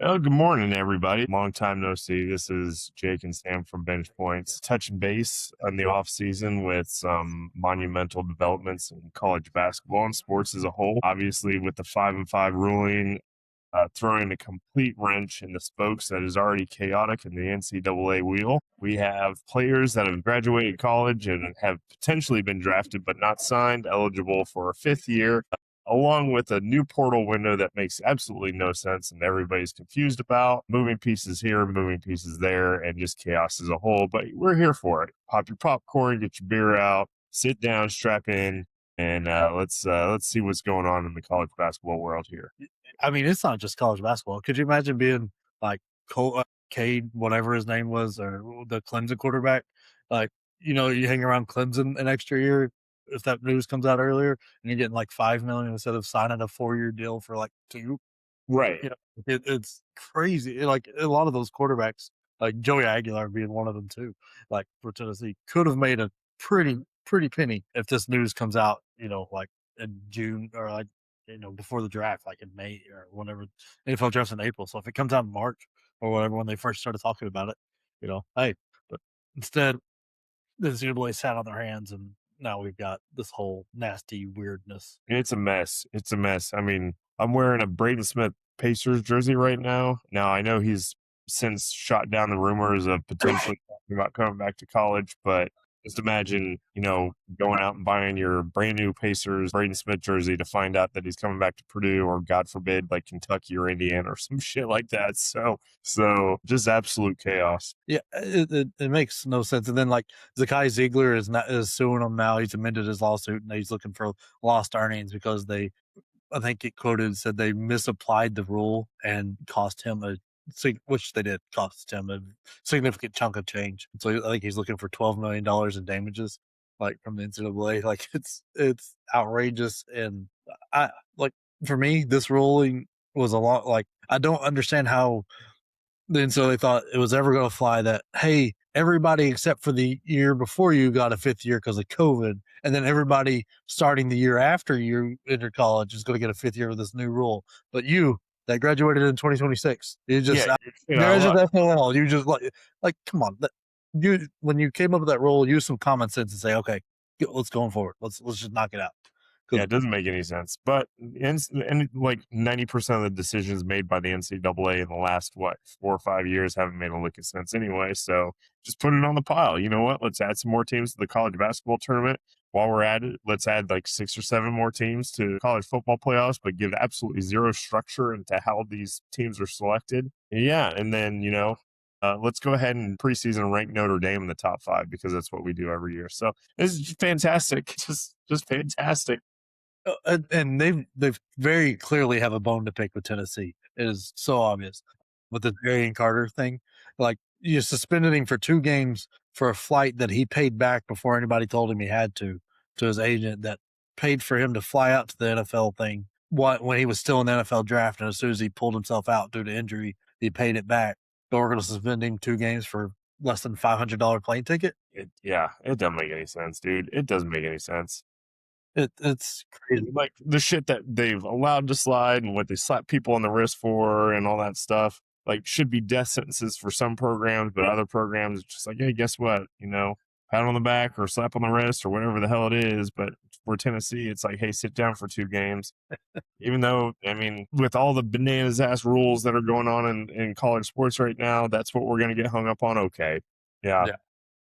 Oh, good morning, everybody. Long time no see. This is Jake and Sam from Bench Points, touching base on the offseason with some monumental developments in college basketball and sports as a whole. Obviously, with the 5-5 ruling, throwing a complete wrench in the spokes that is already chaotic in the NCAA wheel. We have players that have graduated college and have potentially been drafted but not signed, eligible for a fifth year, along with a new portal window that makes absolutely no sense and everybody's confused about. Moving pieces here, moving pieces there, and just chaos as a whole. But we're here for it. Pop your popcorn, get your beer out, sit down, strap in, and let's see what's going on in the college basketball world here. I mean, it's not just college basketball. Could you imagine being like Cade, whatever his name was, or the Clemson quarterback? Like, you hang around Clemson an extra year if that news comes out earlier, and you're getting like 5 million instead of signing a 4-year deal for like two. Right. You know, it's crazy. Like a lot of those quarterbacks, like Joey Aguilar being one of them too, like for Tennessee, could have made a pretty penny if this news comes out. Like in June or like before the draft, like in May or whenever NFL drafts in April. So if it comes out in March or whatever when they first started talking about it, hey, but instead the NCAA sat on their hands and now we've got this whole nasty weirdness. It's a mess. It's a mess. I mean, I'm wearing a Braden Smith Pacers jersey right now. Now, I know he's since shot down the rumors of potentially talking about coming back to college, but just imagine, going out and buying your brand new Pacers Braden Smith jersey to find out that he's coming back to Purdue or, God forbid, like Kentucky or Indiana or some shit like that. So just absolute chaos. Yeah, it makes no sense. And then like Zakai Ziegler is suing him now. He's amended his lawsuit and he's looking for lost earnings because I think it quoted said they misapplied the rule and cost him which they did cost him a significant chunk of change. So I think he's looking for $12 million in damages, like from the NCAA. Like it's outrageous. And I like for me, this ruling was a lot like I don't understand how then so they thought it was ever going to fly that, hey, everybody except for the year before you got a fifth year because of COVID. And then everybody starting the year after you entered college is going to get a fifth year with this new rule. But you that graduated in 2026, you just, Yeah, there's just FOL. You just come on. When you came up with that rule, use some common sense and say, okay, let's go forward. Let's just knock it out. Yeah, it doesn't make any sense. But and like 90% of the decisions made by the NCAA in the last 4 or 5 years haven't made a lick of sense anyway. So just put it on the pile. You know what? Let's add some more teams to the college basketball tournament. While we're at it, let's add like 6 or 7 more teams to college football playoffs, but give absolutely zero structure into how these teams are selected. Yeah, and then let's go ahead and preseason rank Notre Dame in the top 5 because that's what we do every year. So this is fantastic, just fantastic. And they've very clearly have a bone to pick with Tennessee. It is so obvious with the Darian Carter thing. Like you suspended him for 2 games for a flight that he paid back before anybody told him he had to his agent that paid for him to fly out to the NFL thing when he was still in the NFL draft. And as soon as he pulled himself out due to injury, he paid it back. But we're going to suspend him 2 games for less than $500 plane ticket. It doesn't make any sense, dude. It doesn't make any sense. It's crazy. Like the shit that they've allowed to slide and what they slap people on the wrist for and all that stuff, like should be death sentences for some programs, but other programs it's just like, hey, guess what? Pat on the back or slap on the wrist or whatever the hell it is. But for Tennessee, it's like, hey, sit down for 2 games. Even though, I mean, with all the bananas ass rules that are going on in college sports right now, that's what we're going to get hung up on. Okay. Yeah.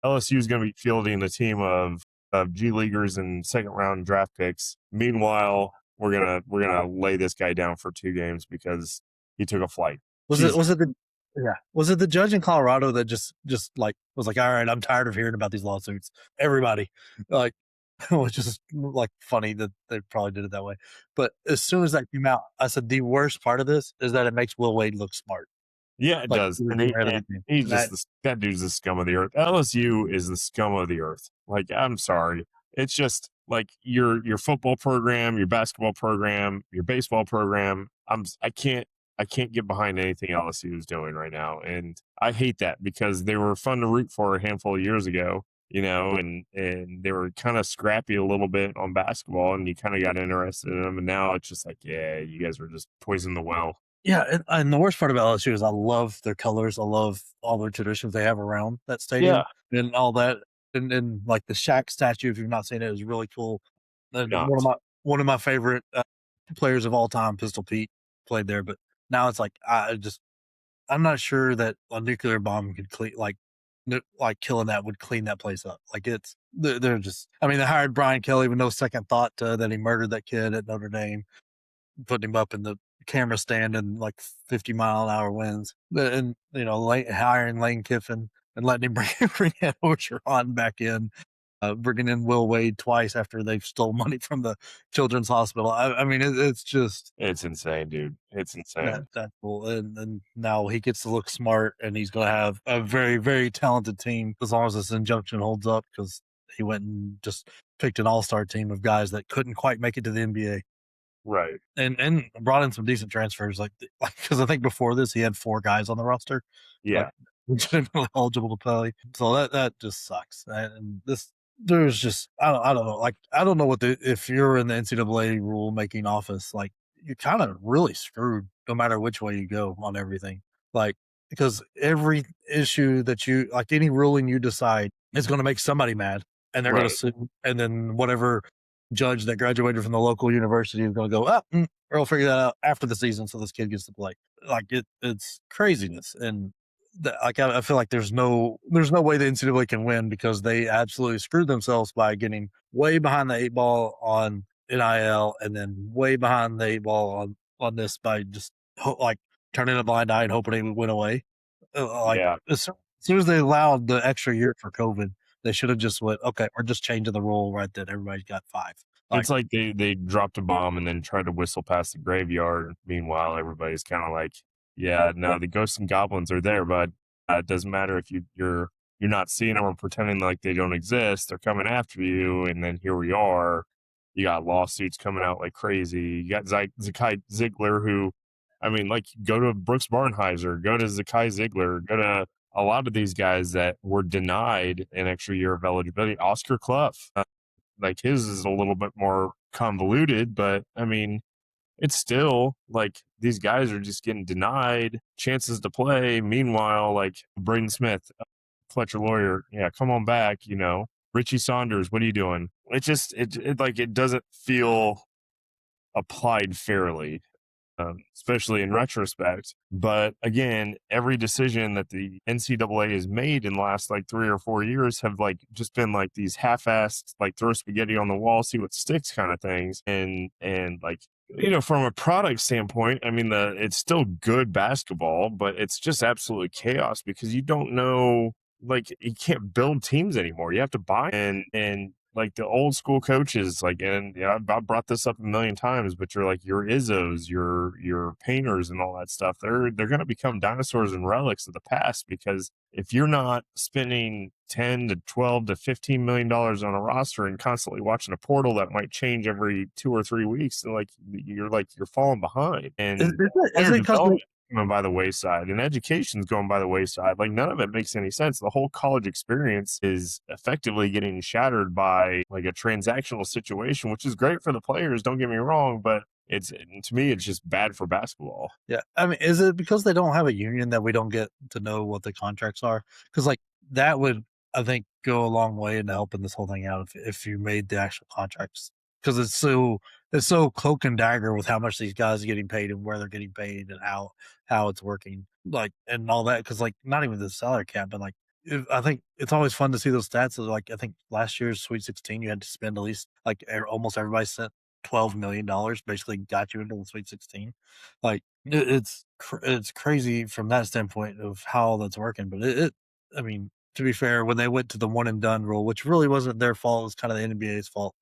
LSU is going to be fielding a team of G leaguers and second round draft picks. Meanwhile, we're gonna lay this guy down for 2 games because he took a flight. Was it the judge in Colorado that just like was like, all right, I'm tired of hearing about these lawsuits. Everybody, like, which is like funny that they probably did it that way. But as soon as that came out, I said the worst part of this is that it makes Will Wade look smart. Yeah, it does. And that dude's the scum of the earth. LSU is the scum of the earth. Like, I'm sorry. It's just like your football program, your basketball program, your baseball program. I can't get behind anything LSU is doing right now. And I hate that because they were fun to root for a handful of years ago, and they were kind of scrappy a little bit on basketball and you kind of got interested in them. And now it's just like, yeah, you guys are just poisoning the well. Yeah, and the worst part about LSU is I love their colors. I love all their traditions they have around that Yeah, stadium and all that. And like the Shaq statue, if you've not seen it, is really cool. And not. one of my favorite players of all time, Pistol Pete, played there. But now it's like I'm not sure that a nuclear bomb could clean like killing that would clean that place up. Like they're just. I mean, they hired Brian Kelly with no second thought that he murdered that kid at Notre Dame, putting him up in the camera stand in like 50-mile-an-hour winds, and hiring Lane Kiffin and letting him bring Ed Orgeron back in, bringing in Will Wade twice after they've stole money from the Children's Hospital. I mean, it's just It's insane, dude. It's insane. that's cool, and now he gets to look smart, and he's going to have a very very talented team as long as this injunction holds up because he went and just picked an all-star team of guys that couldn't quite make it to the NBA. Right. And brought in some decent transfers, like because I think before this he had 4 guys on the roster, like Yeah. legitimately eligible to play. So that just sucks. And this there's just I don't know. Like I don't know what if you're in the NCAA rule making office, like you're kind of really screwed no matter which way you go on everything. Like because every issue that you like any ruling you decide is going to make somebody mad, and they're going to Right. sue, and then whatever judge that graduated from the local university is going to go, we'll figure that out after the season, so this kid gets to play. Like it's craziness, and I feel like there's no way the NCAA can win because they absolutely screwed themselves by getting way behind the 8 ball on NIL, and then way behind the 8 ball on this by just like turning a blind eye and hoping it would win away. Like Yeah. as soon as they allowed the extra year for COVID, they should have just went, okay, we're just changing the rule right then. Everybody's got 5. Like, It's like they dropped a bomb and then tried to whistle past the graveyard. Meanwhile, everybody's kind of like, yeah, no, the ghosts and goblins are there, but it doesn't matter if you're not seeing them or pretending like they don't exist. They're coming after you, and then here we are. You got lawsuits coming out like crazy. You got Zakai Ziegler, who, I mean, like, go to Brooks Barnheiser, go to Zakai Ziegler, go to a lot of these guys that were denied an extra year of eligibility. Oscar Clough, like his is a little bit more convoluted, but I mean, it's still like these guys are just getting denied chances to play. Meanwhile, like Braden Smith, Fletcher Lawyer, yeah, come on back, Richie Saunders, what are you doing? It just it like it doesn't feel applied fairly, especially in retrospect. But again, every decision that the NCAA has made in the last like 3 or 4 years have like just been like these half-assed, like throw spaghetti on the wall, see what sticks kind of things. And like, from a product standpoint, I mean, it's still good basketball, but it's just absolutely chaos because you don't know, like, you can't build teams anymore. You have to buy and like the old school coaches, like, and I've brought this up a million times, but you're like your Izzos, your painters, and all that stuff. They're going to become dinosaurs and relics of the past because if you're not spending 10 to 12 to $15 million on a roster and constantly watching a portal that might change every 2 or 3 weeks, you're falling behind, and is player it because development going by the wayside and education's going by the wayside. Like none of it makes any sense. The whole college experience is effectively getting shattered by like a transactional situation, which is great for the players, don't get me wrong, but to me it's just bad for basketball. Yeah, I mean, is it because they don't have a union that we don't get to know what the contracts are? Because like that would, I think, go a long way into helping this whole thing out if you made the actual contracts. Because it's so cloak and dagger with how much these guys are getting paid and where they're getting paid and how it's working, like and all that. Because like not even the salary cap, but like I think it's always fun to see those stats. Like I think last year's Sweet 16, you had to spend at least like almost everybody spent $12 million, basically got you into the Sweet 16. Like it's crazy from that standpoint of how that's working. But I mean, to be fair, when they went to the one and done rule, which really wasn't their fault, it was kind of the NBA's fault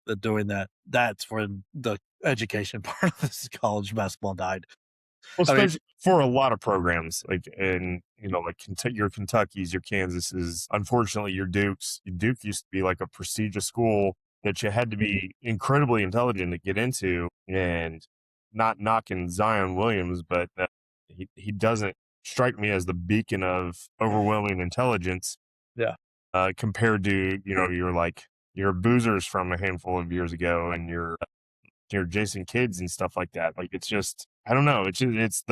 that doing that. That's when the education part of this college basketball died. Well, I mean, especially for a lot of programs, like in like your Kentucky's, your Kansas's. Unfortunately, your Duke's. Duke used to be like a prestigious school that you had to be incredibly intelligent to get into. And not knocking Zion Williams, but he doesn't strike me as the beacon of overwhelming intelligence. yeah, Compared to your boozers from a handful of years ago, and your your Jason Kidds and stuff like that. Like, it's just, I don't know. It's just,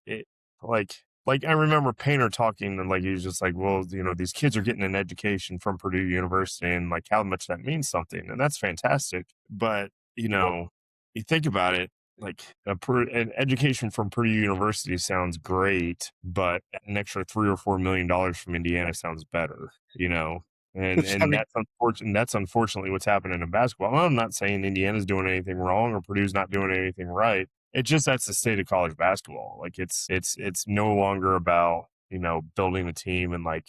it, like I remember Painter talking and like, he was just like, well, these kids are getting an education from Purdue University and like how much that means something. And that's fantastic. But, you think about it, like an education from Purdue University sounds great, but an extra $3 or $4 million from Indiana sounds better, and I and mean, that's unfortunate. That's unfortunately what's happening in basketball. I'm not saying Indiana's doing anything wrong or Purdue's not doing anything right. It's just that's the state of college basketball. Like it's no longer about building a team and like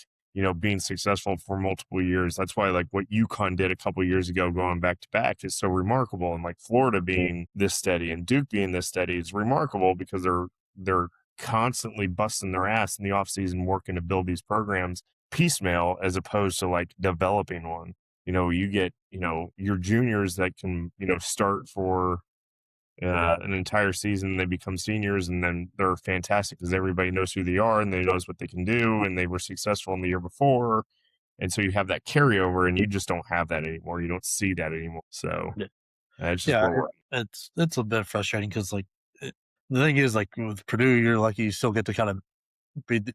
being successful for multiple years. That's why like what UConn did a couple of years ago, going back to back, is so remarkable. And like Florida being this steady and Duke being this steady is remarkable because they're constantly busting their ass in the offseason working to build these programs piecemeal as opposed to like developing one. You get, your juniors that can, start for an entire season. They become seniors and then they're fantastic because everybody knows who they are and they knows what they can do and they were successful in the year before. And so you have that carryover and you just don't have that anymore. You don't see that anymore. So yeah, it's just yeah, where we're at. it's a bit frustrating because like the thing is like with Purdue, you're like you still get to kind of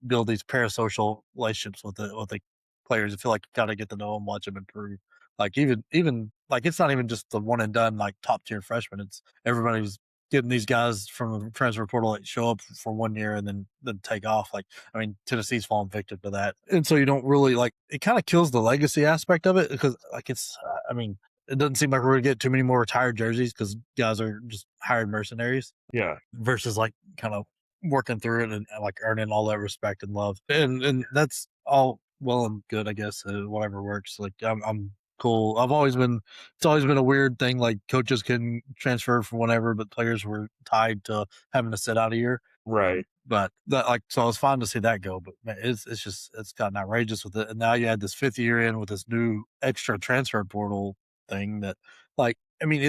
build these parasocial relationships with the players. I feel like you gotta get to know them, watch them improve. Like even like it's not even just the one and done like top tier freshmen. It's everybody's getting these guys from the transfer portal that show up for 1 year and then take off. Like I mean, Tennessee's fallen victim to that, and so you don't really like it. Kind of kills the legacy aspect of it because like it's. I mean, it doesn't seem like we're gonna get too many more retired jerseys because guys are just hired mercenaries Yeah. versus like kind of working through it and like earning all that respect and love. And that's all well and good, I guess. Whatever works. Like I'm cool. It's always been a weird thing. Like coaches can transfer from whatever, but players were tied to having to sit out a year. Right. But that like so, it was fine to see that go. But man, it's gotten outrageous with it. And now you had this 5th year in with this new extra transfer portal thing that, like, I mean,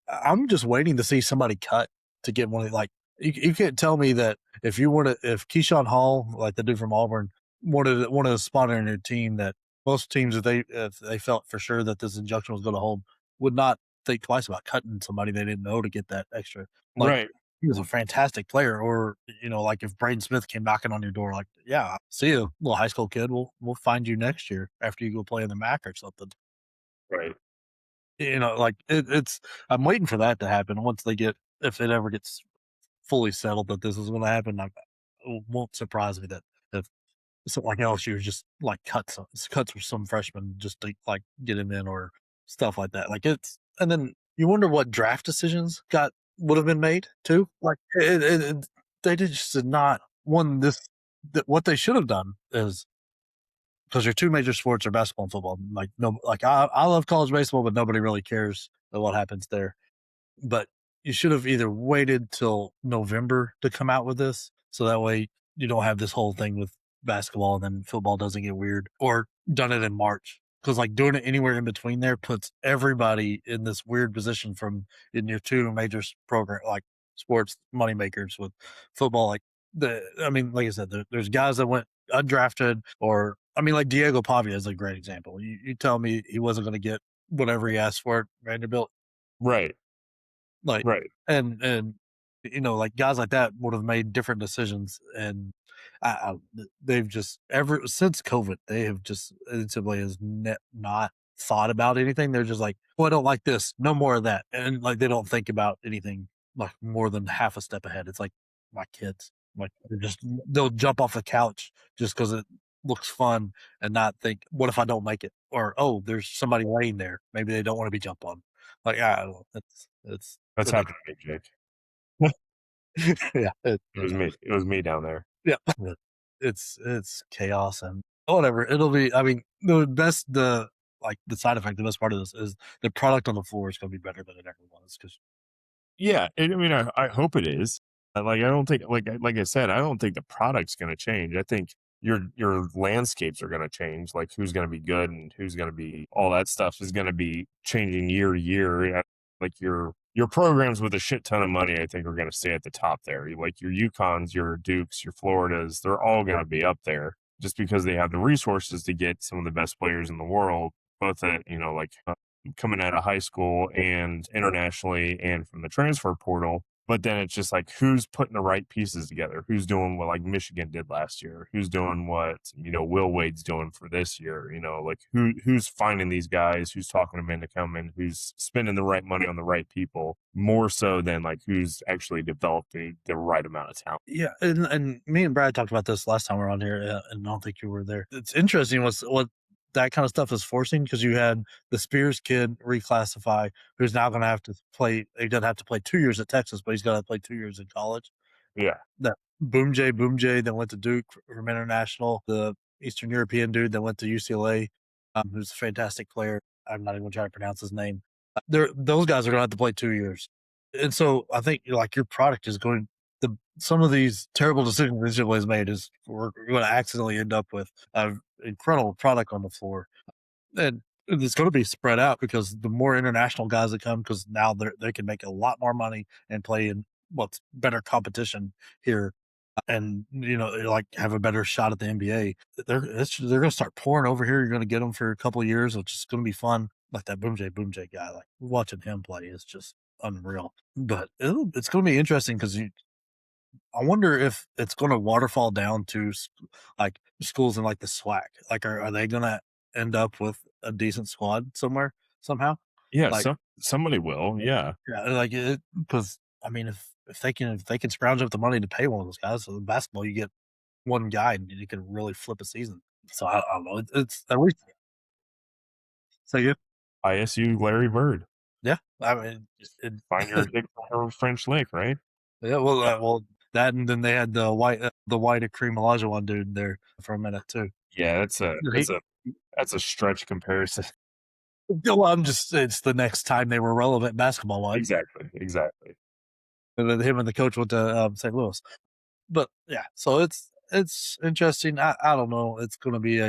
I'm just waiting to see somebody cut to get one of like you can't tell me that if Keyshawn Hall, like the dude from Auburn, wanted a spot on your team, that most teams if they felt for sure that this injunction was going to hold would not think twice about cutting somebody they didn't know to get that extra. Like Right. he was a fantastic player, or like if Braden Smith came knocking on your door, like, yeah, see you, little high school kid. We'll find you next year after you go play in the MAC or something. Right. Like it's. I'm waiting for that to happen once if it ever gets fully settled that this is going to happen. It won't surprise me that if something like LSU just like cuts with some freshman just to like get him in or stuff like that. Like and then you wonder what draft decisions would have been made too. Like they just did not one this. What they should have done is because your two major sports are basketball and football. Like no, like I love college baseball, but nobody really cares what happens there. But you should have either waited till November to come out with this, so that way you don't have this whole thing with basketball and then football doesn't get weird, or done it in March. Because like doing it anywhere in between there puts everybody in this weird position from in your two major program like sports moneymakers with football. Like I mean, like I said, there's guys that went undrafted, or I mean, like Diego Pavia is a great example. You tell me he wasn't going to get whatever he asked for at Vanderbilt. Right. Like, Right. and like guys like that would have made different decisions, and they've just ever since COVID, they have just NCAA has not thought about anything. They're just like, well, I don't like this, no more of that, and like they don't think about anything like more than half a step ahead. It's like my kids, like they'll jump off the couch just because it looks fun and not think, what if I don't make it, or oh, there's somebody laying there, maybe they don't want to be jumped on. Like I don't know, it's That's ridiculous. happened to me, Jake. Yeah, It was me. It was me down there. yeah. It's chaos and whatever. It'll be. I mean, the side effect, the best part of this is the product on the floor is going to be better than it ever was. Because Yeah, I mean, I hope it is. Like, I don't think, like I said, I don't think the product's going to change. I think your landscapes are going to change. Like, who's going to be good and who's going to be all that stuff is going to be changing year to year. Yeah, like your programs with a shit ton of money, I think, are going to stay at the top there. Like your UConns, your Dukes, your Floridas, they're all going to be up there just because they have the resources to get some of the best players in the world, both at like coming out of high school and internationally and from the transfer portal. But then it's just like, who's putting the right pieces together? Who's doing what like Michigan did last year? Who's doing what, Will Wade's doing for this year? Like who's finding these guys? Who's talking them into coming? Who's spending the right money on the right people? More so than like who's actually developed the right amount of talent. Yeah, and me and Brad talked about this last time we were on here, and I don't think you were there. It's interesting what that kind of stuff is forcing, because you had the Spears kid reclassify, who's now going to have to play. He doesn't have to play 2 years at Texas, but he's got to play 2 years in college. Yeah. That Boom J that went to Duke from international, the Eastern European dude that went to UCLA, who's a fantastic player. I'm not even going to try to pronounce his name. Those guys are going to have to play 2 years, and so I think like your product is going. Some of these terrible decisions NCAA has made is we're going to accidentally end up with an incredible product on the floor, and it's going to be spread out because the more international guys that come, because now they can make a lot more money and play in what's better competition here, and like have a better shot at the NBA. They're going to start pouring over here. You're going to get them for a couple of years, which is going to be fun. Like that Boom J guy, like watching him play is just unreal. But it's going to be interesting because I wonder if it's going to waterfall down to like schools in like the SWAC. Like, are they going to end up with a decent squad somewhere somehow? Yeah. Like, Somebody will. Yeah. yeah, like it, because I mean, if they can scrounge up the money to pay one of those guys, so in basketball you get one guy and you can really flip a season. So I don't know. It's at least so yeah, ISU Larry Bird. yeah. I mean, Find your dick or French Lick, right? yeah. Well, that, and then they had the white Kareem Olajuwon dude there for a minute too. Yeah, that's He, a stretch comparison. well, it's the next time they were relevant basketball wise. Exactly. And then him and the coach went to St. Louis. But yeah, so it's interesting. I don't know. It's going to be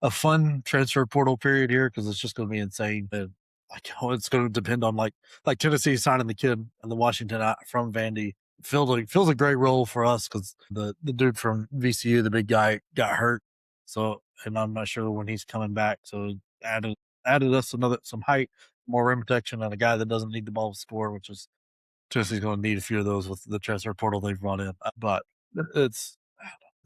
a fun transfer portal period here because it's just going to be insane. And like, it's going to depend on like Tennessee signing the kid and the Washington from Vandy. Feels a great role for us because the dude from VCU, the big guy, got hurt. So, and I'm not sure when he's coming back. So added us some height, more rim protection, and a guy that doesn't need the ball to score, which is Tennessee's going to need a few of those with the transfer portal they've run in. But it's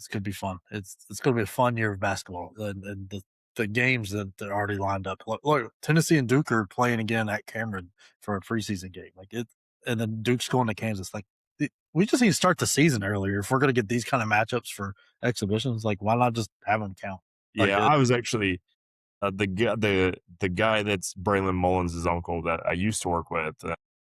going to be fun. It's going to be a fun year of basketball, and the games that are already lined up. Look, Tennessee and Duke are playing again at Cameron for a preseason game. Like it, and then Duke's going to Kansas. Like we just need to start the season earlier if we're going to get these kind of matchups for exhibitions. Like why not just have them count? Like, Yeah, I was actually the guy that's Braylon Mullins' uncle that I used to work with.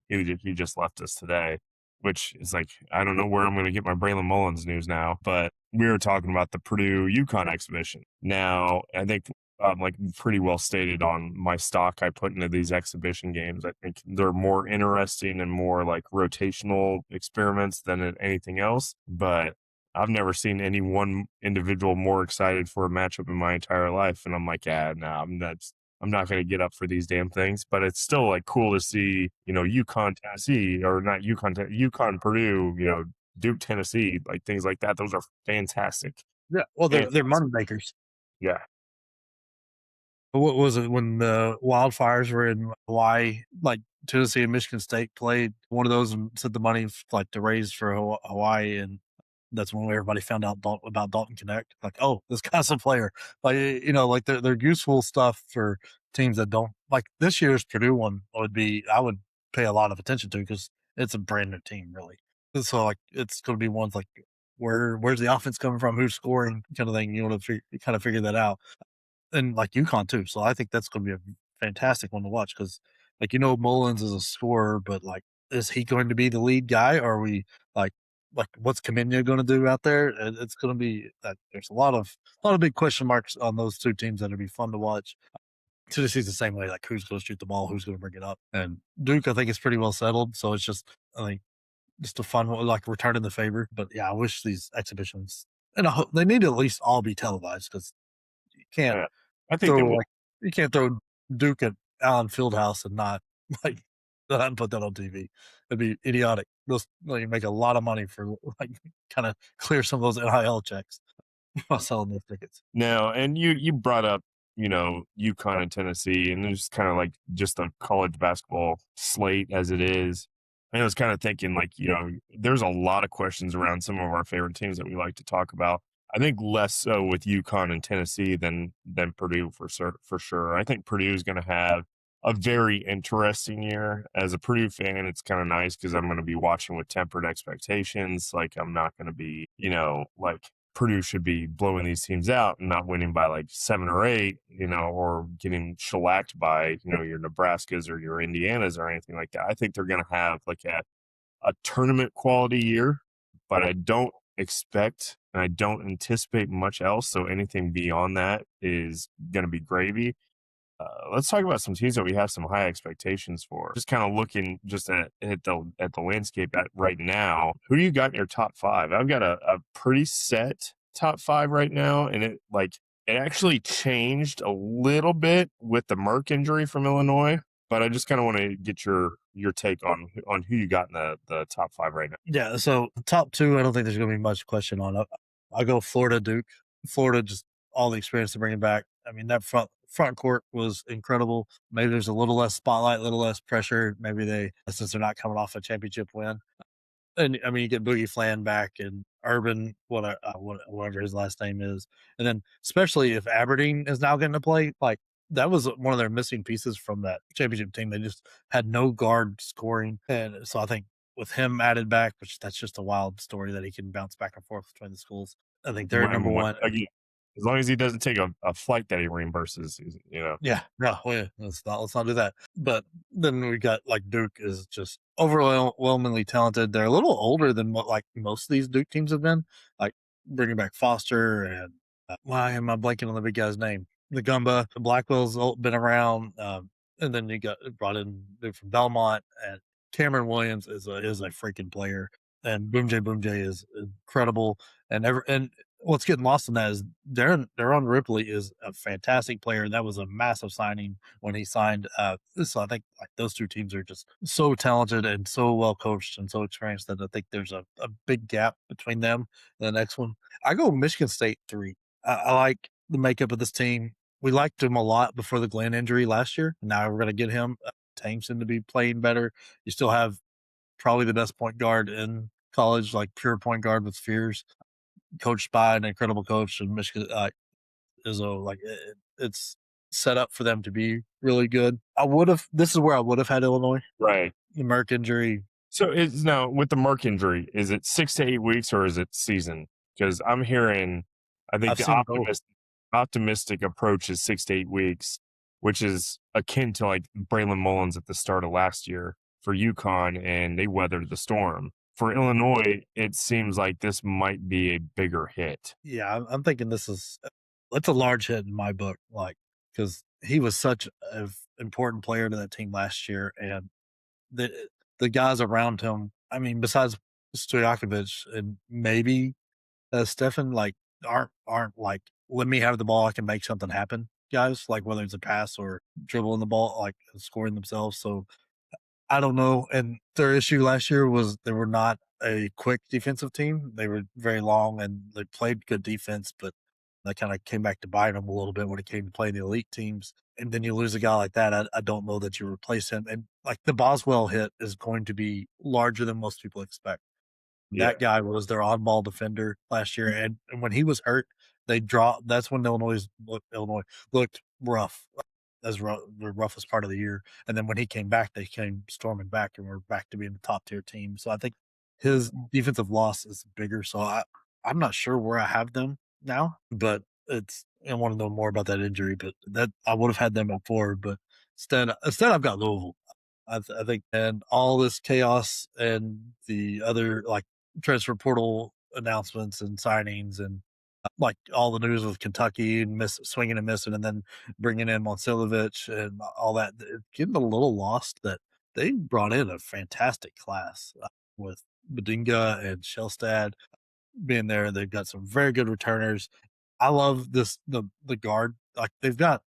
He just left us today, which is like I don't know where I'm going to get my Braylon Mullins news now. But we were talking about the Purdue UConn exhibition. Now I think like pretty well stated on my stock I put into these exhibition games. I think they're more interesting and more like rotational experiments than anything else. But I've never seen any one individual more excited for a matchup in my entire life. And I'm like, yeah, no, I'm not going to get up for these damn things. But it's still like cool to see, UConn, Tennessee, or not UConn, Purdue, Duke, Tennessee, like things like that. Those are fantastic. yeah, well, they're money makers. Yeah. What was it when the wildfires were in Hawaii? Like Tennessee and Michigan State played one of those and sent the money like to raise for Hawaii, and that's when everybody found out about Dalton Connect. Like, oh, this guy's a player. Like like they're useful stuff for teams that don't like this year's Purdue one I would pay a lot of attention to because it's a brand new team, really. So like it's going to be ones like where's the offense coming from, who's scoring, kind of thing. You want to kind of figure that out. And like UConn too. So I think that's going to be a fantastic one to watch because, like, Mullins is a scorer, but like, is he going to be the lead guy? Or are we like what's Kaminya going to do out there? It's going to be that there's a lot of big question marks on those two teams that'll be fun to watch. Tennessee's the same way, like who's going to shoot the ball, who's going to bring it up, and Duke I think is pretty well settled. So it's just just a fun one, like returning the favor. But yeah, I wish these exhibitions and they need to at least all be televised because you can't. Yeah. I think they will. You can't throw Duke at Allen Fieldhouse and not like not put that on TV. It'd be idiotic. Those you make a lot of money for like kind of clear some of those NIL checks while selling those tickets. No, and you brought up UConn and Tennessee, and just kind of like just a college basketball slate as it is. I was kind of thinking like, there's a lot of questions around some of our favorite teams that we like to talk about. I think less so with UConn and Tennessee than Purdue for sure. I think Purdue is going to have a very interesting year. As a Purdue fan, it's kind of nice because I'm going to be watching with tempered expectations. Like I'm not going to be, like Purdue should be blowing these teams out and not winning by like 7 or 8, or getting shellacked by, your Nebraskas or your Indianas or anything like that. I think they're going to have like a tournament quality year, but I don't expect and I don't anticipate much else. So anything beyond that is going to be gravy. Let's talk about some teams that we have some high expectations for. Just kind of looking just at the landscape right now. Who do you got in your top 5? I've got a pretty set top 5 right now, and it actually changed a little bit with the Merck injury from Illinois. But I just kind of want to get your take on who you got in the top 5 right now. Yeah, so top 2, I don't think there's going to be much question on it. I'll go Florida, Duke. Florida, just all the experience to bring it back. I mean, that front court was incredible. Maybe there's a little less spotlight, a little less pressure. Maybe since they're not coming off a championship win. And I mean, you get Boogie Flan back and Urban, whatever his last name is. And then especially if Aberdeen is now getting to play, like that was one of their missing pieces from that championship team. They just had no guard scoring. And so I think with him added back, which that's just a wild story that he can bounce back and forth between the schools. I think they're number one. Again, as long as he doesn't take a flight that he reimburses, Yeah, no, let's not do that. But then we got like Duke is just overwhelmingly talented. They're a little older than what like most of these Duke teams have been. Like bringing back Foster and why am I blanking on the big guy's name? The Gumba, the Blackwell's been around, and then you got brought in dude from Belmont, and Cameron Williams is a freaking player, and Boom J is incredible, and what's getting lost in that is Darren Ripley is a fantastic player. And that was a massive signing when he signed. So I think like those two teams are just so talented and so well coached and so experienced that I think there's a big gap between them and the next one. I go Michigan State 3. I like the makeup of this team. We liked him a lot before the Glenn injury last year. Now we're going to get him. Team seem to be playing better. You still have probably the best point guard in college, like pure point guard with Fears, coached by an incredible coach, and Michigan it's set up for them to be really good. This is where I would have had Illinois. Right. The Merck injury. So is now with the Merck injury, is it 6 to 8 weeks or is it season? Because I'm hearing, I think the optimistic approach is 6 to 8 weeks, which is akin to like Braylon Mullins at the start of last year for UConn, and they weathered the storm. For Illinois, it seems like this might be a bigger hit. Yeah, I'm thinking it's a large hit in my book, like because he was such an important player to that team last year, and the guys around him. I mean, besides Stojakovic and maybe Stefan, like aren't like let me have the ball, I can make something happen, guys. Like whether it's a pass or dribbling the ball, like scoring themselves. So I don't know. And their issue last year was they were not a quick defensive team. They were very long and they played good defense, but that kind of came back to bite them a little bit when it came to playing the elite teams. And then you lose a guy like that. I don't know that you replace him. And like the Boswell hit is going to be larger than most people expect. Yeah. That guy was their oddball defender last year. And when he was hurt, they dropped. That's when Illinois looked rough. The roughest part of the year. And then when he came back, they came storming back and we're back to being the top tier team. So I think his defensive loss is bigger. So I'm not sure where I have them now, but I want to know more about that injury, but that I would have had them at forward, but instead I've got Louisville. I think, and all this chaos and the other like transfer portal announcements and signings and like all the news with Kentucky and swinging and missing, and then bringing in Monsilovic and all that, getting a little lost that they brought in a fantastic class with Bedinga and Shellstad being there. They've got some very good returners. I love the guard. Like they've got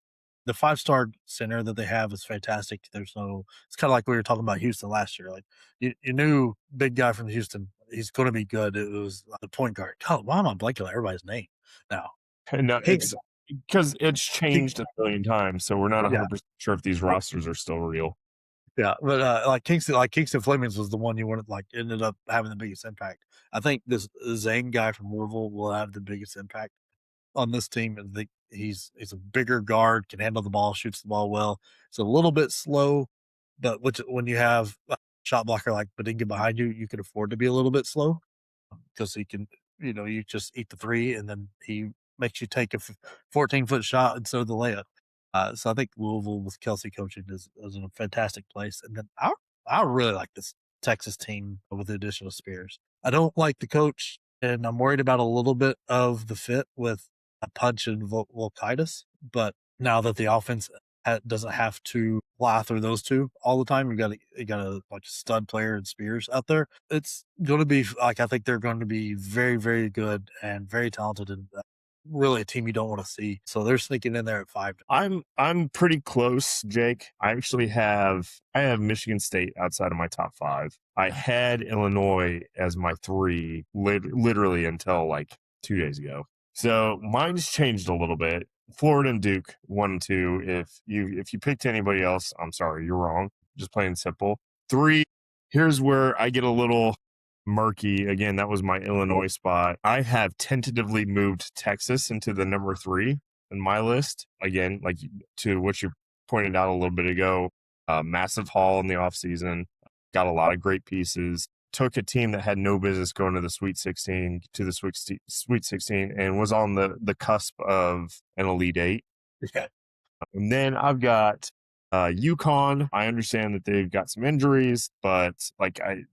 the 5-star center that they have is fantastic. It's kind of like we were talking about Houston last year. Like you knew big guy from Houston, he's going to be good. It was the point guard. God, why am I blanking on everybody's name now? No, because it's changed a million times, so we're not Yeah, 100% sure if these rosters are still real. yeah, but like Kingston Flemings was the one you wanted, like ended up having the biggest impact. I think this Zane guy from Louisville will have the biggest impact on this team. And he's a bigger guard, can handle the ball, shoots the ball well. It's a little bit slow, but when you have a shot blocker like Badinga behind you, you can afford to be a little bit slow because he can, you just eat the three and then he makes you take a 14-foot shot and so the layup. So I think Louisville with Kelsey coaching is in a fantastic place. And then I really like this Texas team with the addition of Spears. I don't like the coach, and I'm worried about a little bit of the fit with a Punch and Volkaitis. But now that the offense doesn't have to fly through those two all the time, you got a like stud player in Spears out there. It's going to be like I think they're going to be very very good and very talented and really a team you don't want to see. So they're sneaking in there at 5. I'm pretty close, Jake. I have Michigan State outside of my top 5. I had Illinois as my 3 literally until like 2 days ago. So mine's changed a little bit. Florida and Duke 1 and 2. If you picked anybody else, I'm sorry, you're wrong. Just plain and simple. 3. Here's where I get a little murky. Again, that was my Illinois spot. I have tentatively moved Texas into the number 3 in my list. Again, like to what you pointed out a little bit ago, massive haul in the offseason, got a lot of great pieces. Took a team that had no business going to the Sweet 16 to the Sweet 16 and was on the cusp of an Elite 8. Yeah. And then I've got UConn. I understand that they've got some injuries, but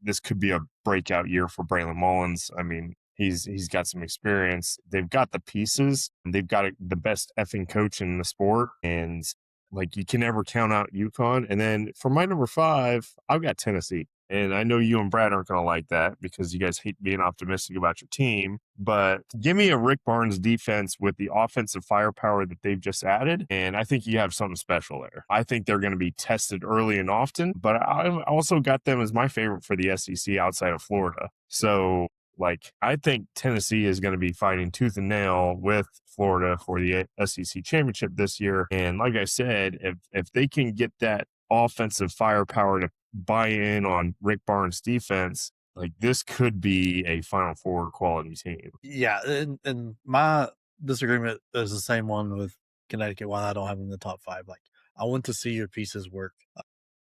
this could be a breakout year for Braylon Mullins. I mean, he's got some experience. They've got the pieces. They've got the best effing coach in the sport, and like you can never count out UConn. And then for my number 5, I've got Tennessee. And I know you and Brad aren't going to like that because you guys hate being optimistic about your team. But give me a Rick Barnes defense with the offensive firepower that they've just added. And I think you have something special there. I think they're going to be tested early and often. But I've also got them as my favorite for the SEC outside of Florida. So I think Tennessee is going to be fighting tooth and nail with Florida for the SEC championship this year. And like I said, if they can get that offensive firepower to buy in on Rick Barnes' defense, like this could be a Final Four quality team. Yeah, and my disagreement is the same one with Connecticut. Why I don't have them in the top 5. Like I want to see your pieces work.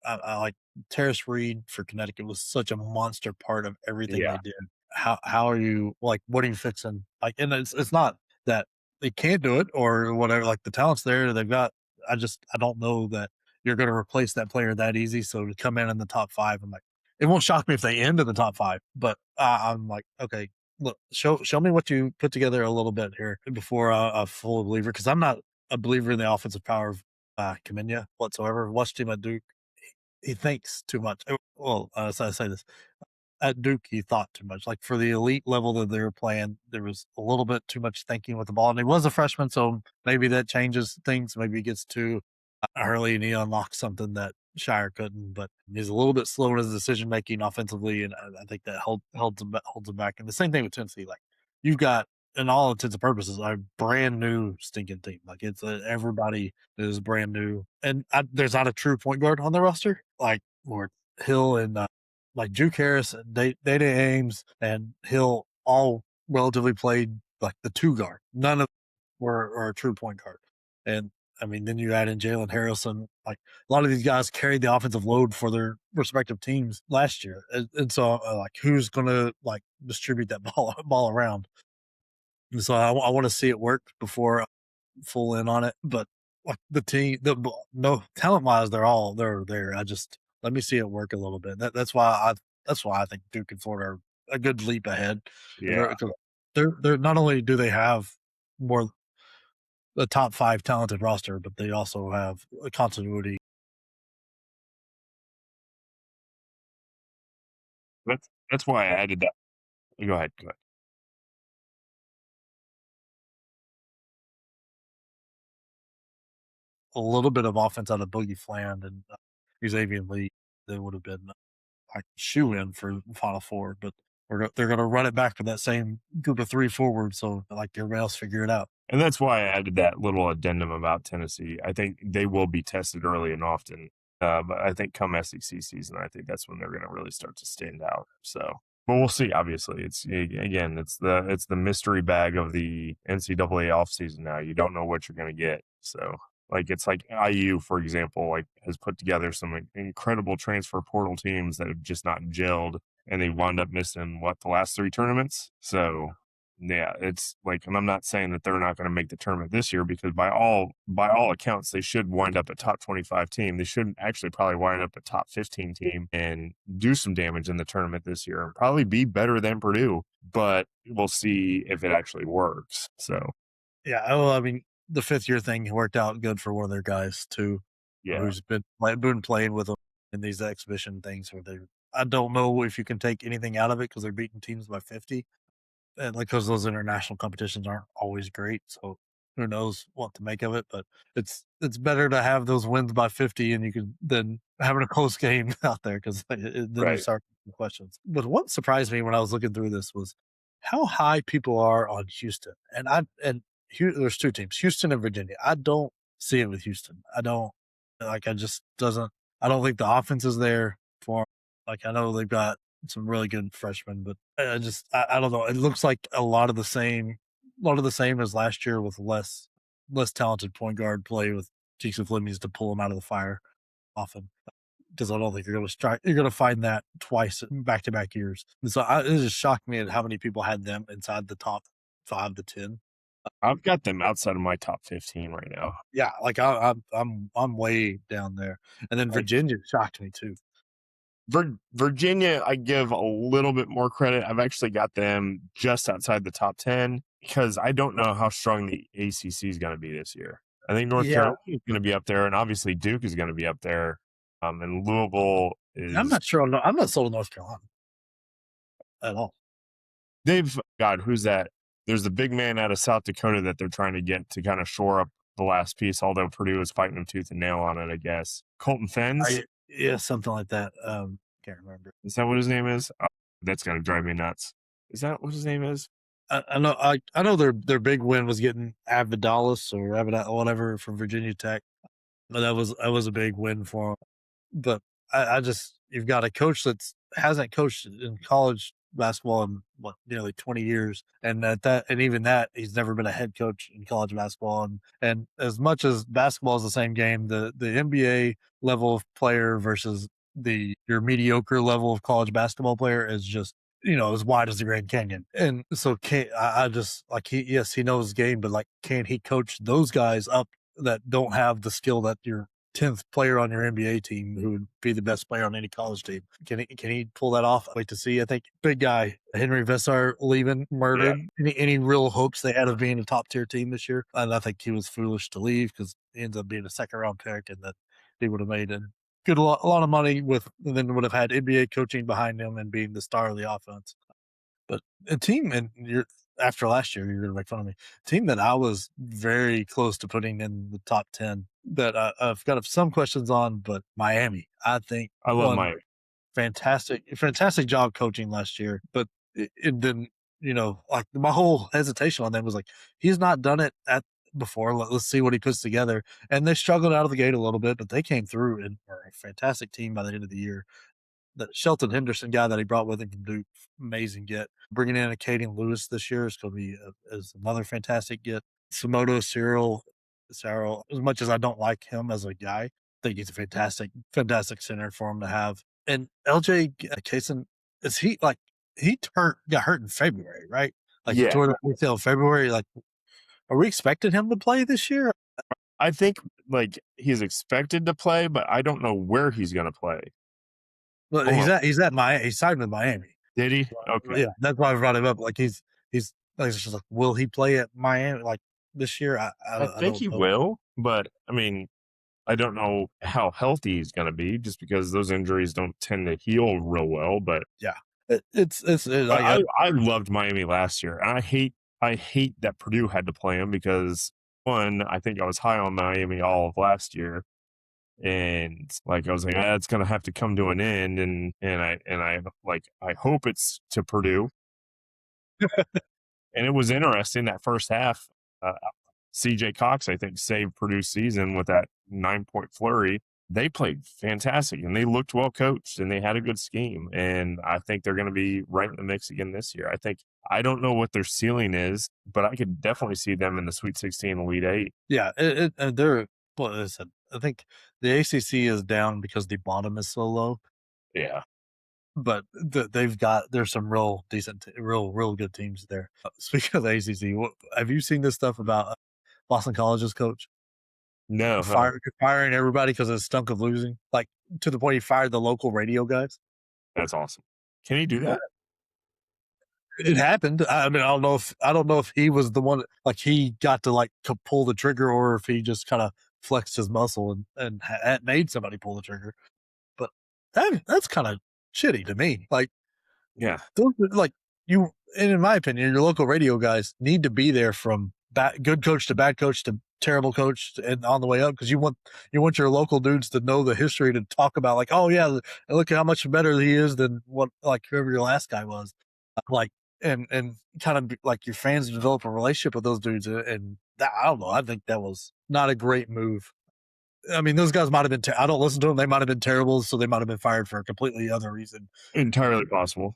I like Terrace Reed for Connecticut was such a monster part of everything Yeah. they did. How are you like? What are you fixing? Like, and it's not that they can't do it or whatever. Like the talent's there. They've got. I don't know that you're going to replace that player that easy. So to come in the top 5, I'm like, it won't shock me if they end in the top 5. But I'm like, okay, look, show me what you put together a little bit here before a full believer, because I'm not a believer in the offensive power of Kaminya whatsoever. Watched him at Duke. He thinks too much. Well, so I say this at Duke, he thought too much. Like for the elite level that they were playing, there was a little bit too much thinking with the ball. And he was a freshman, so maybe that changes things. Maybe he gets too early and he unlocks something that Shire couldn't. But he's a little bit slow in his decision making offensively, and I think that holds him back. And the same thing with Tennessee. Like you've got, in all intents and purposes, a brand new stinking team. Like it's everybody is brand new, and there's not a true point guard on the roster. Like or Hill and like Juke Harris, Day Ames, and Hill all relatively played like the 2 guard. None of them were a true point guard. And I mean, then you add in Jalen Harrison. Like a lot of these guys carried the offensive load for their respective teams last year, and so like who's going to like distribute that ball around? And so I want to see it work before I full in on it. But like the team, no talent wise, they're there. I just let me see it work a little bit. That's why I think Duke and Florida are a good leap ahead. Yeah. They're not only do they have more the top 5 talented roster, but they also have a continuity. That's why I added that. Go ahead. Go ahead. A little bit of offense out of Boogie Fland and Xavier Lee. They would have been like shoe in for Final Four, but they're going to run it back with that same group of 3 forwards. So like everybody else figure it out. And that's why I added that little addendum about Tennessee. I think they will be tested early and often. But I think come SEC season, I think that's when they're going to really start to stand out. So, but we'll see. Obviously, it's the mystery bag of the NCAA offseason now. You don't know what you're going to get. So, like it's like IU, for example, like has put together some incredible transfer portal teams that have just not gelled, and they wound up missing the last 3 tournaments. So yeah, it's like, and I'm not saying that they're not going to make the tournament this year, because by all accounts, they should wind up a top 25 team. They should actually probably wind up a top 15 team and do some damage in the tournament this year and probably be better than Purdue, but we'll see if it actually works. So, yeah. Oh, I mean, the 5th-year thing worked out good for one of their guys too, yeah, who's been playing with them in these exhibition things where I don't know if you can take anything out of it because they're beating teams by 50. And like, because those international competitions aren't always great, so who knows what to make of it. But it's better to have those wins by 50 and you can than having a close game out there, because then you right. start questions. But what surprised me when I was looking through this was how high people are on Houston. There's 2 teams, Houston and Virginia. I don't see it with Houston. I don't like. I just doesn't. I don't think the offense is there for 'em. Like I know they've got some really good freshmen, but I don't know. It looks like a lot of the same as last year, with less talented point guard play with Jason Flemings to pull them out of the fire often. Because I don't think you're going to find that twice in back-to-back years. And so it just shocked me at how many people had them inside the top 5 to 10. I've got them outside of my top 15 right now. Yeah, like I'm way down there, and then Like, Virginia shocked me too. Virginia, I give a little bit more credit. I've actually got them just outside the top 10 because I don't know how strong the ACC is going to be this year. I think North Yeah, Carolina is going to be up there, and obviously Duke is going to be up there. And Louisville I'm is not sure. I'm not sold on North Carolina at all. who's that? There's the big man out of South Dakota that they're trying to get to kind of shore up the last piece, although Purdue is fighting them tooth and nail on it, I guess. Colton Fens? Yeah, something like that. Can't remember. Is that what his name is? Oh, that's going to drive me nuts. Is that what his name is? I know. I know their big win was getting Avidalis or whatever from Virginia Tech. But that was a big win for him. But I just, you've got a coach that hasn't coached in college basketball in nearly 20 years, and even that he's never been a head coach in college basketball. And as much as basketball is the same game, the NBA level of player versus your mediocre level of college basketball player is just as wide as the Grand Canyon. And so I just like he knows the game, but like can he coach those guys up that don't have the skill that your 10th player on your NBA team, who would be the best player on any college team? Can he pull that off? Wait to see. I think big guy Henry Vessar leaving murdered any real hopes they had of being a top tier team this year. And I think he was foolish to leave because he ends up being a 2nd-round pick, and that he would have made a lot of money and then would have had NBA coaching behind him and being the star of the offense. But a team, and after last year, you're going to make fun of me. Team that I was very close to putting in the top 10 that I've got some questions on, but Miami, I think, I love Miami. Fantastic job coaching last year. But then, like my whole hesitation on them was like, he's not done it before. Let's see what he puts together. And they struggled out of the gate a little bit, but they came through and were a fantastic team by the end of the year. The Shelton Henderson guy that he brought with him from Duke, amazing get. Bringing in a Caden Lewis this year is going to be is another fantastic get. Samoto Cyril, as much as I don't like him as a guy, I think he's a fantastic center for him to have. And LJ Kaysen, got hurt in February, right? Like he tore that ACL in February. Like, are we expecting him to play this year? I think like he's expected to play, but I don't know where he's going to play. Well, he's at Miami. He signed with Miami. Did he? Okay. Yeah, that's why I brought him up. Like he's like, just like, will he play at Miami like this year? I think he will, but I mean, I don't know how healthy he's going to be, just because those injuries don't tend to heal real well. But yeah, I loved Miami last year, and I hate that Purdue had to play him because, one, I think I was high on Miami all of last year, And like I was like, it's gonna have to come to an end, and I hope it's to Purdue. And it was interesting that first half. CJ Cox, I think, saved Purdue's season with that 9-point flurry. They played fantastic and they looked well coached and they had a good scheme. And I think they're going to be right in the mix again this year. I don't know what their ceiling is, but I could definitely see them in the Sweet 16, Elite Eight. Yeah, they're well. As I said, I think the ACC is down because the bottom is so low. Yeah. But there's some real decent, real good teams there. Speaking of the ACC, have you seen this stuff about Boston College's coach No, huh? firing everybody because it stunk of losing? Like to the point he fired the local radio guys. That's awesome. Can he do that? It happened. I mean, I don't know if he was the one, like he got to like to pull the trigger, or if he just kind of flexed his muscle and made somebody pull the trigger. But that's kind of shitty to me. Like, Yeah. those, like you, and in my opinion, your local radio guys need to be there from good coach to bad coach to terrible coach and on the way up, because you want your local dudes to know the history, to talk about like, oh yeah, look at how much better he is than what like whoever your last guy was, like, and kind of like your fans develop a relationship with those dudes, and that, I don't know, I think that was not a great move. I mean, those guys might have been. I don't listen to them. They might have been terrible, so they might have been fired for a completely other reason. Entirely possible.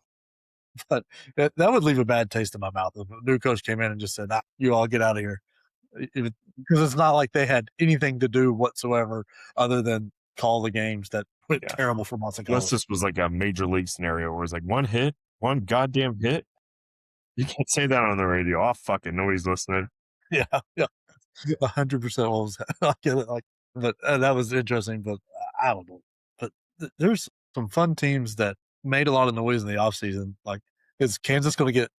But that would leave a bad taste in my mouth if a new coach came in and just said, "You all get out of here," because it's not like they had anything to do whatsoever other than call the games that went terrible for Boston College. Unless this was like a major league scenario where it's like one goddamn hit. You can't say that on the radio. Oh, fuck it. Nobody's listening. Yeah, 100% what was I get it, like, but that was interesting. But I don't know. But there's some fun teams that made a lot of noise in the offseason. Like, is Kansas going to get?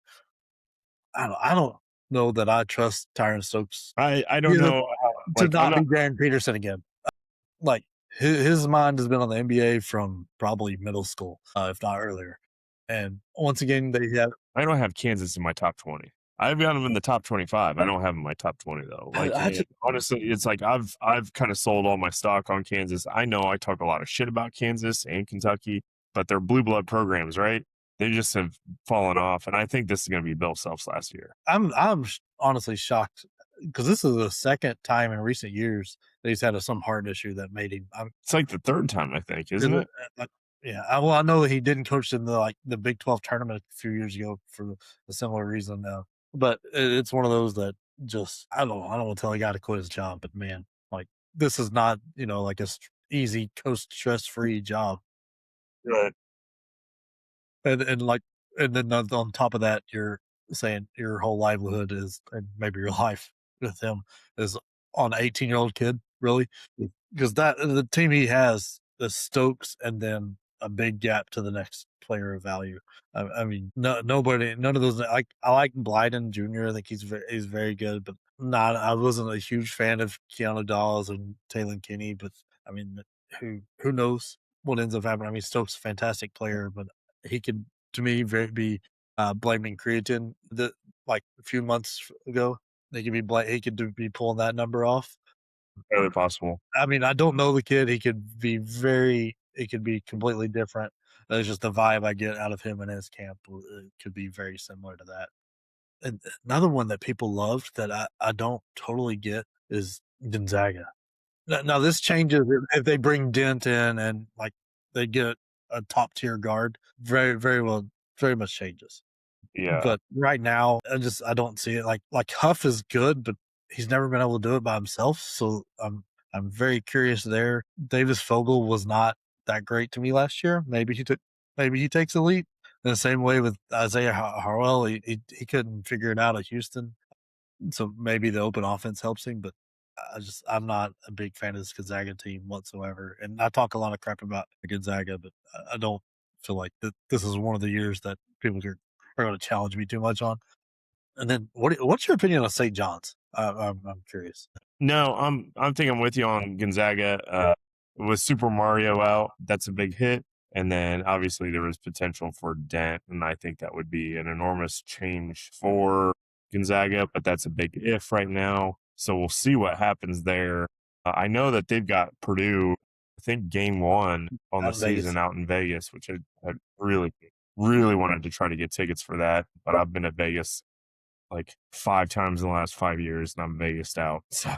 I don't know that I trust Tyron Stokes. I don't know to not be Darren Peterson again. Like his mind has been on the NBA from probably middle school, if not earlier. And once again, I don't have Kansas in my top 20. I've got them in the top 25. I don't have them in my top 20 though. Like, honestly, it's like I've kind of sold all my stock on Kansas. I know I talk a lot of shit about Kansas and Kentucky, but they're blue blood programs, right? They just have fallen off, and I think this is going to be Bill Self's last year. I'm honestly shocked, because this is the second time in recent years that he's had some heart issue that made him. It's like the third time, I think, isn't it? Yeah, I know that he didn't coach in the Big 12 tournament a few years ago for a similar reason now. But it's one of those that just I don't want to tell a guy to quit his job, but man, like this is not like a easy coast stress free job. Right. And then on top of that, you're saying your whole livelihood is, and maybe your life with him is on an 18-year-old kid, really, because the team he has is Stokes, and then a big gap to the next player of value. I mean, none of those. I like Blyden Jr. I think he's very good, but I wasn't a huge fan of Keanu Dawes and Taylor Kinney. But I mean, who knows what ends up happening? I mean, Stokes is a fantastic player, but he could, to me, be blaming creatine. Like a few months ago, he could be pulling that number off. Very possible. I mean, I don't know the kid. He could be it could be completely different. It's just the vibe I get out of him and his camp could be very similar to that. And another one that people loved that I don't totally get is Gonzaga. Now this changes if they bring Dent in and like they get a top tier guard. Very, very well, very much changes. Yeah. But right now, I don't see it. Like Huff is good, but he's never been able to do it by himself. So I'm very curious there. Davis Fogel was not that great to me last year. Maybe he takes a leap. In the same way with Isaiah Harwell, he couldn't figure it out at Houston. So maybe the open offense helps him, but I'm not a big fan of this Gonzaga team whatsoever. And I talk a lot of crap about Gonzaga, but I don't feel like this is one of the years that people are going to challenge me too much on. And then what's your opinion on St. John's? I'm curious. No, I'm thinking I'm with you on Gonzaga. With Super Mario out, that's a big hit. And then obviously there was potential for Dent, and I think that would be an enormous change for Gonzaga, but that's a big if right now. So we'll see what happens there. I know that they've got Purdue I think game 1 on the out in Vegas. season out in Vegas, which I really, really wanted to try to get tickets for that. But I've been to Vegas like 5 times in the last 5 years, and I'm Vegased out. So,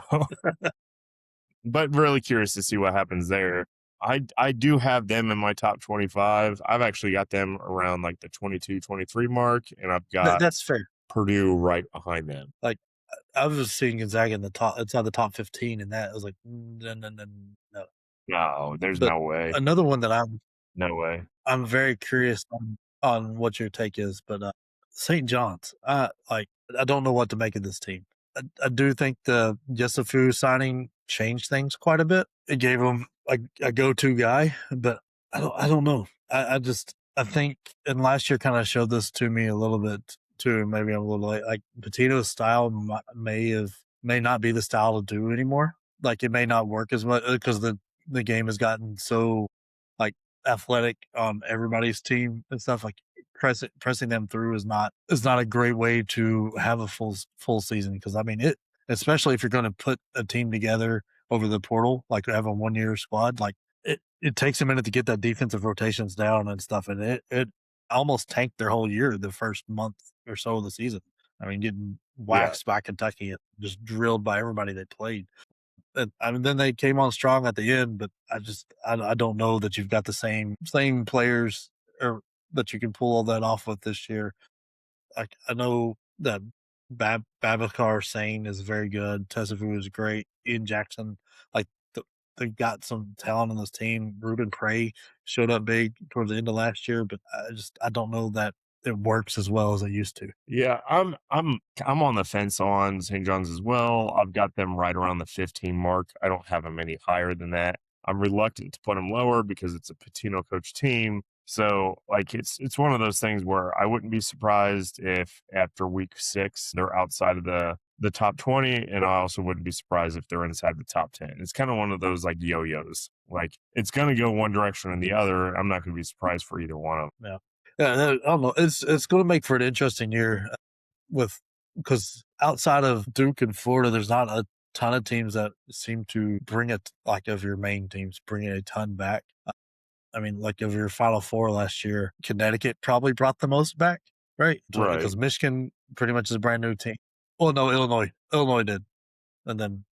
but really curious to see what happens there. I do have them in my top 25. I've actually got them around like the 22, 23 mark, and I've got That's fair. Purdue right behind them. Like I was seeing Gonzaga in the top, inside the top 15, and that I was like, no, no, no, no. No, there's But no way. another one that No way. I'm very curious on what your take is, but St. John's, I don't know what to make of this team. I do think the Yesufu signing changed things quite a bit. It gave them a go-to guy, but I don't know. I think, and last year kind of showed this to me a little bit too. Maybe I'm a little late. Like Patino's style may not be the style to do anymore. Like it may not work as much because the game has gotten so like athletic on everybody's team and stuff. Like pressing them through is not a great way to have a full season, because I mean it, especially if you're going to put a team together over the portal, like have a 1-year squad, like it takes a minute to get that defensive rotations down and stuff, and it almost tanked their whole year the first month or so of the season. I mean, getting waxed by Kentucky and just drilled by everybody they played. And I mean, then they came on strong at the end, but I don't know that you've got the same players or that you can pull all that off with this year. I know that Babacar Sane is very good. Tesavu is great. Ian Jackson, like they've got some talent on this team. Ruben Prey showed up big towards the end of last year, but I don't know that it works as well as it used to. Yeah, I'm on the fence on St. John's as well. I've got them right around the 15 mark. I don't have them any higher than that. I'm reluctant to put them lower because it's a Pitino coach team. So like it's one of those things where I wouldn't be surprised if after week 6 they're outside of the top 20, and I also wouldn't be surprised if they're inside the top 10. It's kind of one of those like yo-yos. Like it's going to go one direction or the other. I'm not going to be surprised for either one of them. Yeah. Yeah, I don't know. It's going to make for an interesting year because outside of Duke and Florida, there's not a ton of teams that seem to bring it, like of your main teams, bringing a ton back. I mean, like of your Final Four last year, Connecticut probably brought the most back, right? Right. Because Michigan pretty much is a brand new team. Well, no, Illinois did, and then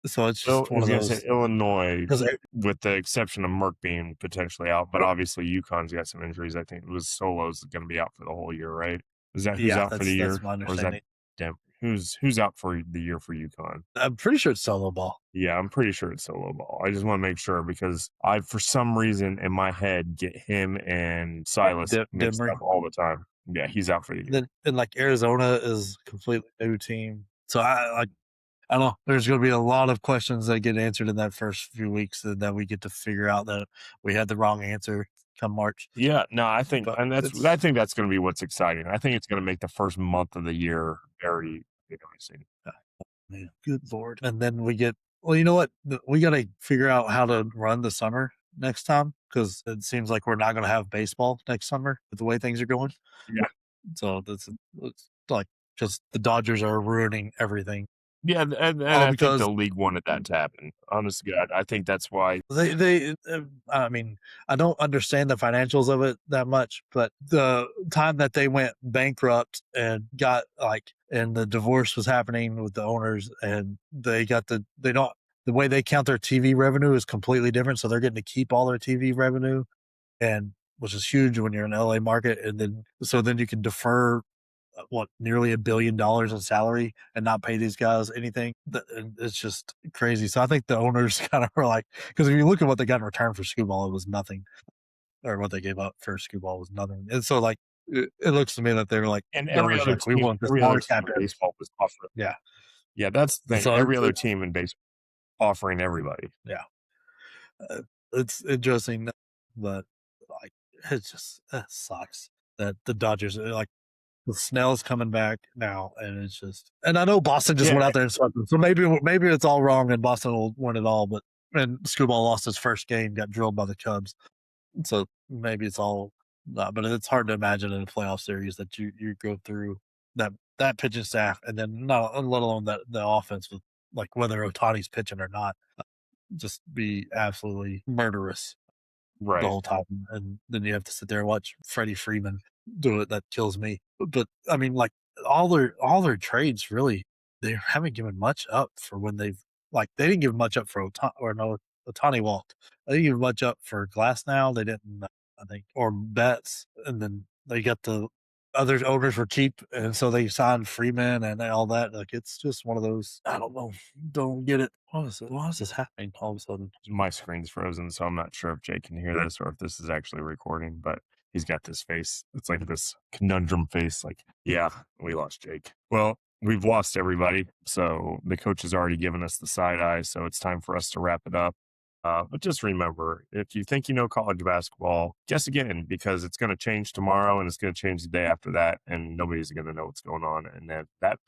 so it's just one of those. Say Illinois, with the exception of Merck being potentially out, but obviously UConn's got some injuries. I think it was Solo's going to be out for the whole year, right? Is that who's out for the year? That's my understanding. Who's out for the year for UConn? I'm pretty sure it's solo ball. Yeah, I'm pretty sure it's solo ball. I just want to make sure because I, for some reason, in my head, get him and Silas mixed up all the time. Yeah, he's out for the year. And like Arizona is a completely new team, so I don't know. There's going to be a lot of questions that get answered in that first few weeks that we get to figure out that we had the wrong answer come March. Yeah, no, I think that's going to be what's exciting. I think it's going to make the first month of the year very interesting. Man, good Lord. And then we get, well, you know what? We got to figure out how to run the summer next time, because it seems like we're not going to have baseball next summer with the way things are going. Yeah. So it's like just the Dodgers are ruining everything. Yeah, and I think the league wanted that to happen. Honest to God, I think that's why they. I mean, I don't understand the financials of it that much, but the time that they went bankrupt and got and the divorce was happening with the owners, and they got the way they count their TV revenue is completely different. So they're getting to keep all their TV revenue, and which is huge when you're in the LA market, and then you can defer nearly $1 billion in salary and not pay these guys anything. It's just crazy. So I think the owners kind of were like, because if you look at what they got in return for Scooball, it was nothing, or what they gave up for Scooball was nothing. And so it looks to me that they were like, and every other team, baseball was offering. Yeah, that's the thing. So every other team in baseball offering everybody. Yeah, it's interesting, but it just sucks that the Dodgers the Snell's coming back now, and it's just, and I know Boston just went out there and swept them, so maybe it's all wrong and Boston will win it all. But Scooball lost his first game, got drilled by the Cubs, so maybe it's all. But it's hard to imagine in a playoff series that you go through that pitching staff, and then not let alone the offense with whether Otani's pitching or not. just be absolutely murderous the Right. whole time, and then you have to sit there and watch Freddie Freeman do it. That kills me. But I mean, like all their trades really, they haven't given much up for when they've they didn't give much up for Otani walked. They didn't give much up for Glass now. They didn't, I think, or Betts, and then they got the other owners were cheap, and so they signed Freeman and all that. Like it's just one of those. I don't know. Don't get it. Why is this happening all of a sudden? My screen's frozen, so I'm not sure if Jake can hear this or if this is actually recording, but he's got this face. It's like this conundrum face, like, yeah, we lost Jake. Well, we've lost everybody. So the coach has already given us the side eye. So it's time for us to wrap it up. But just remember, if you think you know college basketball, guess again, because it's going to change tomorrow and it's going to change the day after that, and nobody's going to know what's going on. And that puts